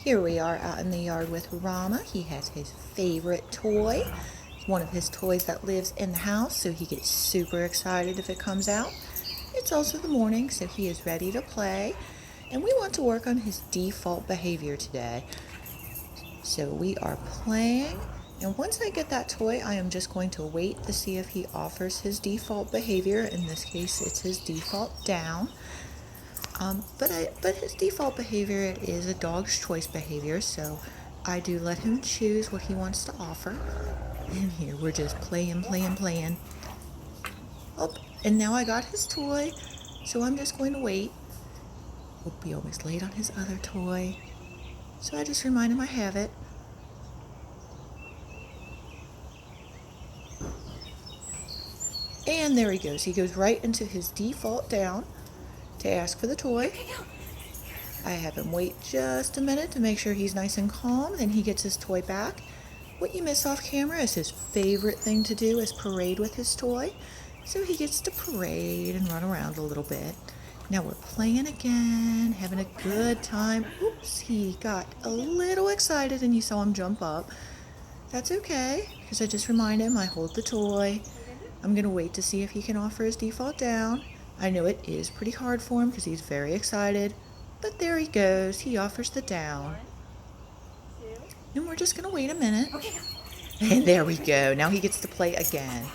Here we are out in the yard with Rama. He has his favorite toy. It's one of his toys that lives in the house, so he gets super excited if it comes out. It's also the morning, so he is ready to play. And we want to work on his default behavior today. So we are playing, and once I get that toy, I am just going to wait to see if he offers his default behavior. In this case, it's his default down. But his default behavior is a dog's choice behavior, so I do let him choose what he wants to offer. And here we're just playing. Oh, and now I got his toy, so I'm just going to wait. We'll be almost late on his other toy, so I just remind him I have it. And there he goes. He goes right into his default down to ask for the toy. I have him wait just a minute to make sure he's nice and calm, then he gets his toy back. What you miss off camera is his favorite thing to do is parade with his toy. So he gets to parade and run around a little bit. Now we're playing again, having a good time. Oops, he got a little excited and you saw him jump up. That's okay, because I just remind him I hold the toy. I'm going to wait to see if he can offer his default down. I know it is pretty hard for him because he's very excited, but there he goes. He offers the down. And we're just going to wait a minute. And there we go. Now he gets to play again.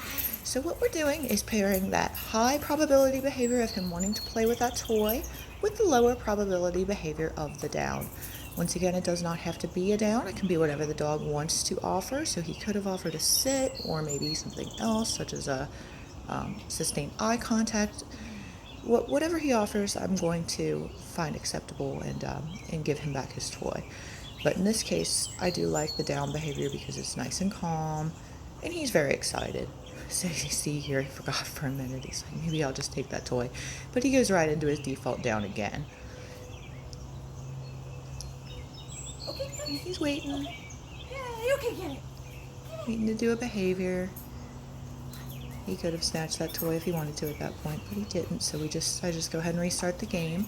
So what we're doing is pairing that high probability behavior of him wanting to play with that toy with the lower probability behavior of the down. Once again, it does not have to be a down. It can be whatever the dog wants to offer. So he could have offered a sit or maybe something else, such as a sustained eye contact. Whatever he offers, I'm going to find acceptable and give him back his toy. But in this case, I do like the down behavior because it's nice and calm, and he's very excited. So you see here, he forgot for a minute. He's like, maybe I'll just take that toy. But he goes right into his default down again. He's waiting. Waiting to do a behavior. He could have snatched that toy if he wanted to at that point, but he didn't, so I just go ahead and restart the game.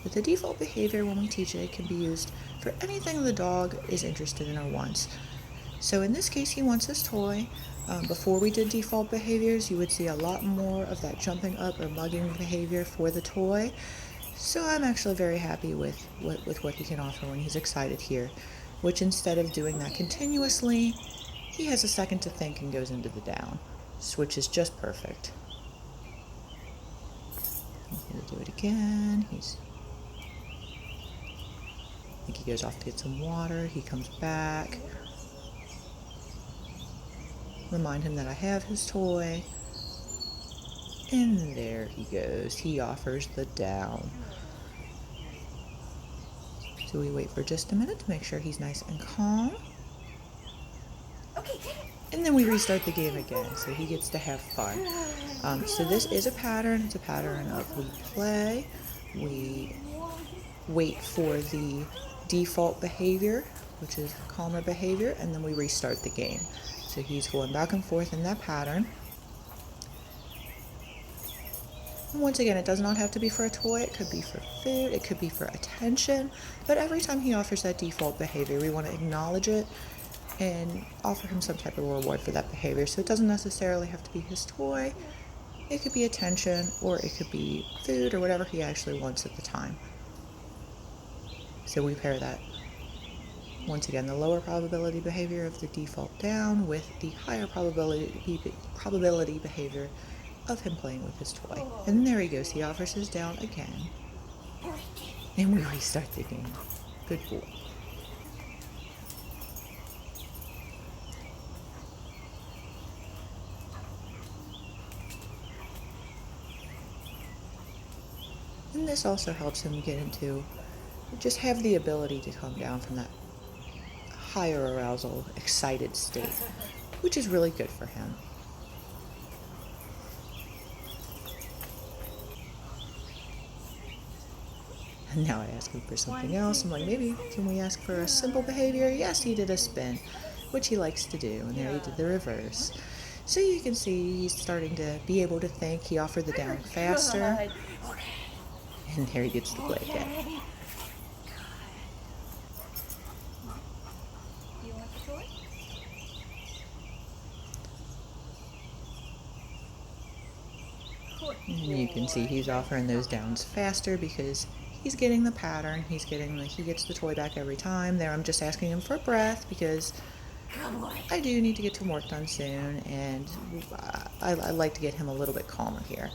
But the default behavior when we teach it can be used for anything the dog is interested in or wants. So in this case, he wants his toy. Before we did default behaviors, you would see a lot more of that jumping up or mugging behavior for the toy. So I'm actually very happy with what he can offer when he's excited here, which instead of doing that continuously, he has a second to think and goes into the down, which is just perfect. He's going to do it again. I think he goes off to get some water. He comes back. Remind him that I have his toy. And there he goes. He offers the down. So we wait for just a minute to make sure he's nice and calm. And then we restart the game again, so he gets to have fun. So this is a pattern. It's a pattern of we play, we wait for the default behavior, which is calmer behavior, and then we restart the game. So he's going back and forth in that pattern. And once again, it does not have to be for a toy. It could be for food. It could be for attention. But every time he offers that default behavior, we want to acknowledge it and offer him some type of reward for that behavior. So it doesn't necessarily have to be his toy. It could be attention, or it could be food, or whatever he actually wants at the time. So we pair that, once again, the lower probability behavior of the default down with the higher probability behavior of him playing with his toy. And there he goes. He offers his down again. And we restart the game. Good boy. And this also helps him get into, just have the ability to come down from that higher arousal, excited state, which is really good for him. And now I ask him for something else. I'm like, maybe can we ask for a simple behavior? Yes, he did a spin, which he likes to do, and there he did the reverse. So you can see he's starting to be able to think. He offered the down faster. Good. And there he gets the play again. Okay. Do you want the toy? Good And you can see he's boy. offering those downs faster because he's getting the pattern. He gets the toy back every time. There I'm just asking him for a breath because Good boy. I do need to get some work done soon, and I like to get him a little bit calmer here.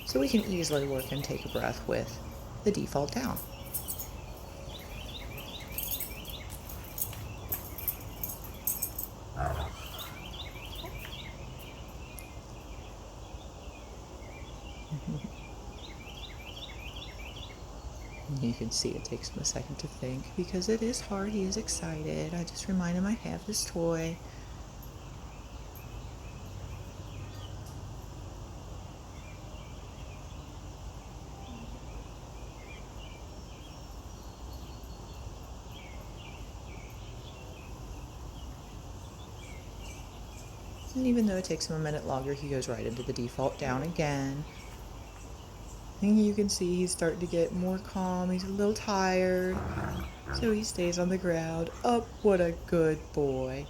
So we can easily work and take a breath with the default down. You can see it takes him a second to think because it is hard. He is excited. I just remind him I have this toy. And even though it takes him a minute longer, he goes right into the default down again. And you can see he's starting to get more calm. He's a little tired. So he stays on the ground. Up, what a good boy.